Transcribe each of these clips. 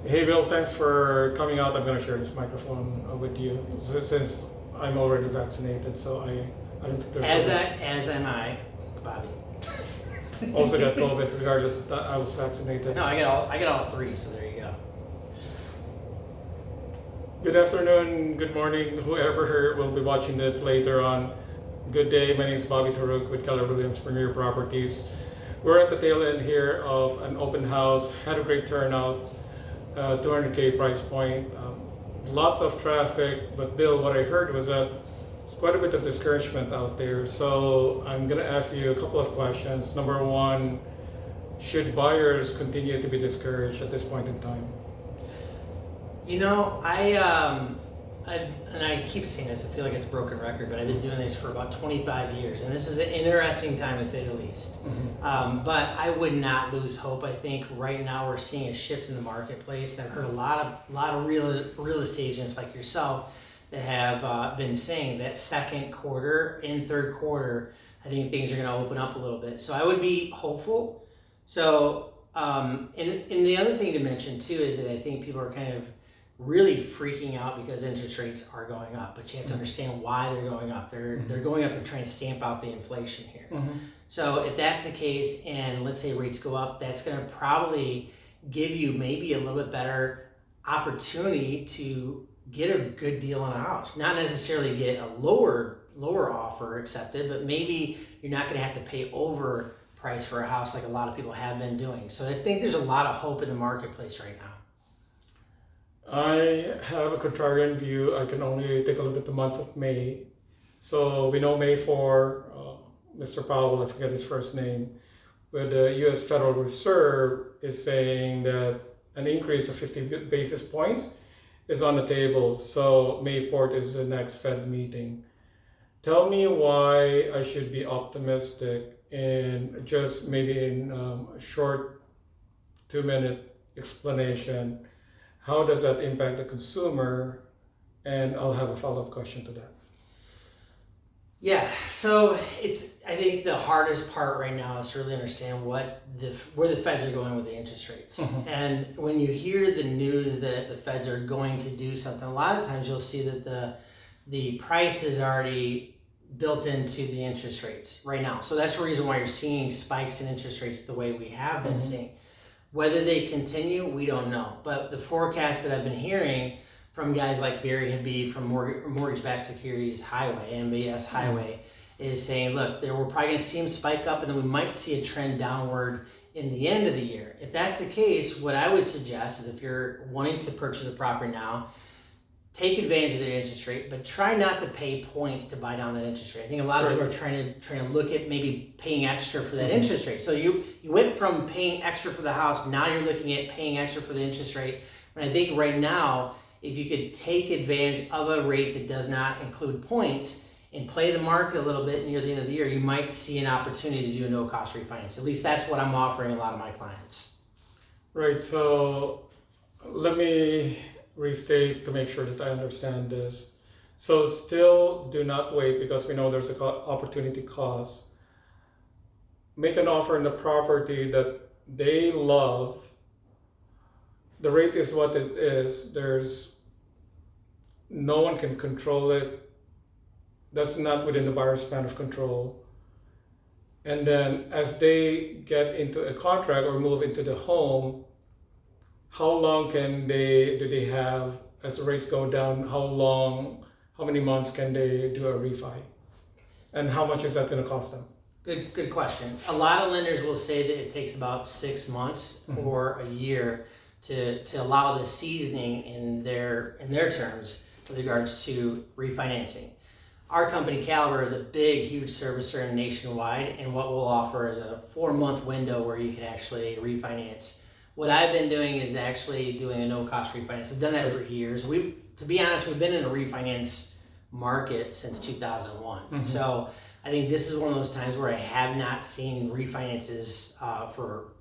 Hey Bill, thanks for coming out. I'm going to share this microphone with you since I'm already vaccinated, so I don't think there's As am I, Bobby. also got COVID regardless that I was vaccinated. No, I got all three, so there you go. Good afternoon, good morning, whoever will be watching this later on. Good day, my name is Bobby Taruk with Keller Williams Premier Properties. We're at the tail end here of an open house, had a great turnout, 200K price point, lots of traffic, but Bill, what I heard was that there's quite a bit of discouragement out there. So I'm gonna ask you a couple of questions. Number one, should buyers continue to be discouraged at this point in time? You know, and I keep saying this, I feel like it's a broken record, but I've been doing this for about 25 years, and this is an interesting time to say the least. But I would not lose hope. I think right now we're seeing a shift in the marketplace. I've heard a lot of real estate agents like yourself that have been saying that second quarter and third quarter, I think things are going to open up a little bit. So I would be hopeful. So, and the other thing to mention too is that I think people are kind of really freaking out because interest rates are going up, but you have to understand why they're going up. They're going up, they're trying to stamp out the inflation here. So if that's the case, and let's say rates go up, that's going to probably give you maybe a little bit better opportunity to get a good deal on a house. Not necessarily get a lower offer accepted, but maybe you're not going to have to pay over price for a house like a lot of people have been doing. So I think there's a lot of hope in the marketplace right now. I have a contrarian view. I can only take a look at the month of May. So we know May 4, Mr. Powell, I forget his first name, but the U.S. Federal Reserve is saying that an increase of 50 basis points is on the table. So May 4th is the next Fed meeting. Tell me why I should be optimistic in just maybe in a short 2-minute explanation. How does that impact the consumer? And I'll have a follow-up question to that. Yeah, so I think the hardest part right now is to really understand where the Feds are going with the interest rates. And when you hear the news that the Feds are going to do something, a lot of times you'll see that the price is already built into the interest rates right now. So that's the reason why you're seeing spikes in interest rates the way we have been seeing. Whether they continue, we don't know. But the forecast that I've been hearing from guys like Barry Habib from Mortgage-Backed Securities Highway, MBS Highway, is saying, look, we're probably going to see them spike up, and then we might see a trend downward in the end of the year. If that's the case, what I would suggest is if you're wanting to purchase a property now, take advantage of the interest rate, but try not to pay points to buy down that interest rate. I think a lot of people are trying to look at maybe paying extra for that interest rate. So you went from paying extra for the house, now you're looking at paying extra for the interest rate. But I think right now, if you could take advantage of a rate that does not include points and play the market a little bit near the end of the year, you might see an opportunity to do a no-cost refinance. At least that's what I'm offering a lot of my clients. Right, so let me restate to make sure that I understand this. So still do not wait because we know there's an opportunity cost. Make an offer in the property that they love. The rate is what it is. No one can control it. That's not within the buyer's span of control. And then as they get into a contract or move into the home, how long do they have, as the rates go down, how many months can they do a refi? And how much is that going to cost them? Good question. A lot of lenders will say that it takes about 6 months or a year to allow the seasoning in their terms with regards to refinancing. Our company, Caliber, is a big, huge servicer nationwide, and what we'll offer is a 4-month window where you can actually refinance. What I've been doing is actually doing a no-cost refinance. I've done that for years. To be honest, we've been in a refinance market since 2001. So I think this is one of those times where I have not seen refinances for,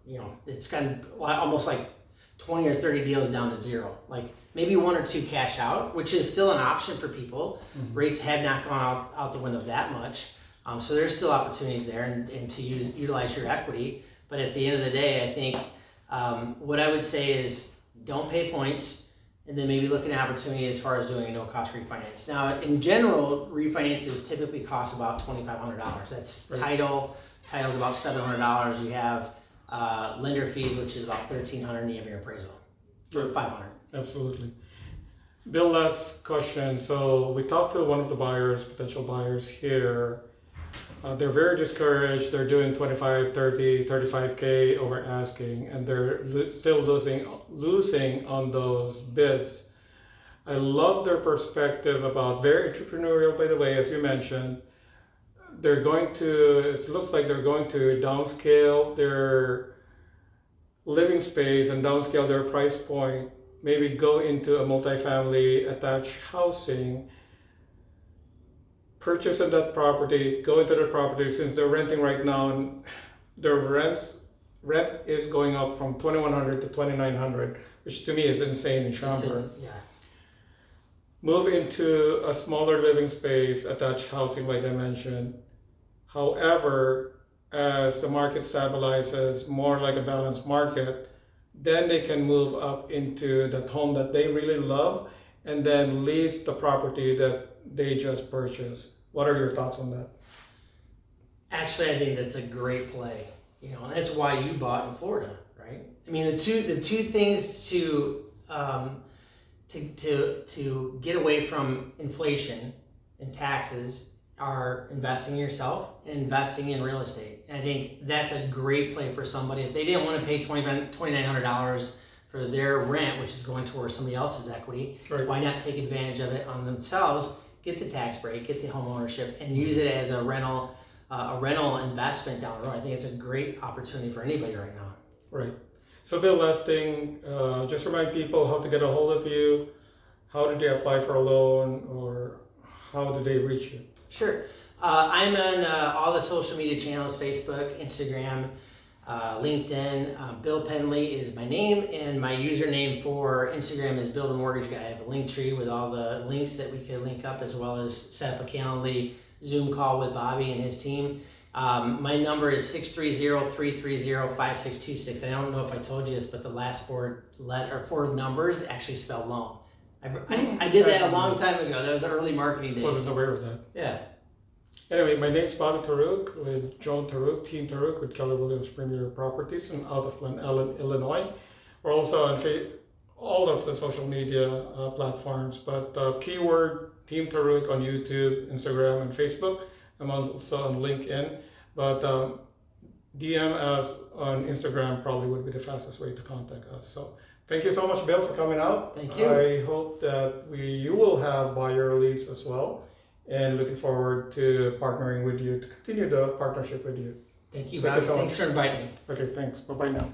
it's gotten almost like 20 or 30 deals down to zero. Like maybe 1 or 2 cash out, which is still an option for people. Rates have not gone out the window that much. So there's still opportunities there and to utilize your equity. But at the end of the day, I think what I would say is don't pay points, and then maybe look at an opportunity as far as doing a no-cost refinance. Now, in general, refinances typically cost about $2,500. That's Right. Title's about $700. You have lender fees, which is about $1,300, and you have your appraisal for $500. Absolutely. Bill, last question. So we talked to one of the buyers, potential buyers here. They're very discouraged. They're doing 25, 30, 35K over asking, and they're still losing on those bids. I love their perspective about very entrepreneurial, by the way, as you mentioned. It looks like they're going to downscale their living space and downscale their price point, maybe go into a multifamily attached housing, purchase that property, go into the property since they're renting right now, and their rent is going up from $2,100 to $2,900, which to me is insane in Schaumburg. Yeah. Move into a smaller living space, attached housing, like I mentioned. However, as the market stabilizes, more like a balanced market, then they can move up into that home that they really love and then lease the property that they just purchased. What are your thoughts on that? Actually, I think that's a great play. And that's why you bought in Florida, right? I mean, the two things to get away from inflation and taxes are investing in yourself and investing in real estate. And I think that's a great play for somebody. If they didn't want to pay $2,900 for their rent, which is going towards somebody else's equity, Right. Why not take advantage of it on themselves, get the tax break, get the home ownership, and use it as a rental investment down the road? I think it's a great opportunity for anybody right now. Right. So Bill, last thing, just remind people how to get a hold of you. How do they apply for a loan, or how do they reach you? Sure. I'm on all the social media channels, Facebook, Instagram, LinkedIn. Bill Pendley is my name, and my username for Instagram is Bill the Mortgage Guy. I have a link tree with all the links that we could link up, as well as set up a Calendly Zoom call with Bobby and his team. My number is 630-330-5626. I don't know if I told you this, but the last four numbers actually spell loan. I did that a long time ago. That was the early marketing days. Wasn't aware of that. Yeah. Anyway, my name's Bobby Taruk with Joan Taruk, Team Taruk with Keller Williams Premier Properties and out of Glen Ellen, Illinois. We're also on all of the social media platforms, but keyword Team Taruk on YouTube, Instagram, and Facebook. I'm also on LinkedIn, but DM us on Instagram probably would be the fastest way to contact us. So thank you so much, Bill, for coming out. Thank you. I hope that you will have buyer leads as well, and looking forward to partnering with you to continue the partnership with you. Thank you, Thank Bobby. you so Thanks for inviting me. Okay, thanks. Bye-bye now.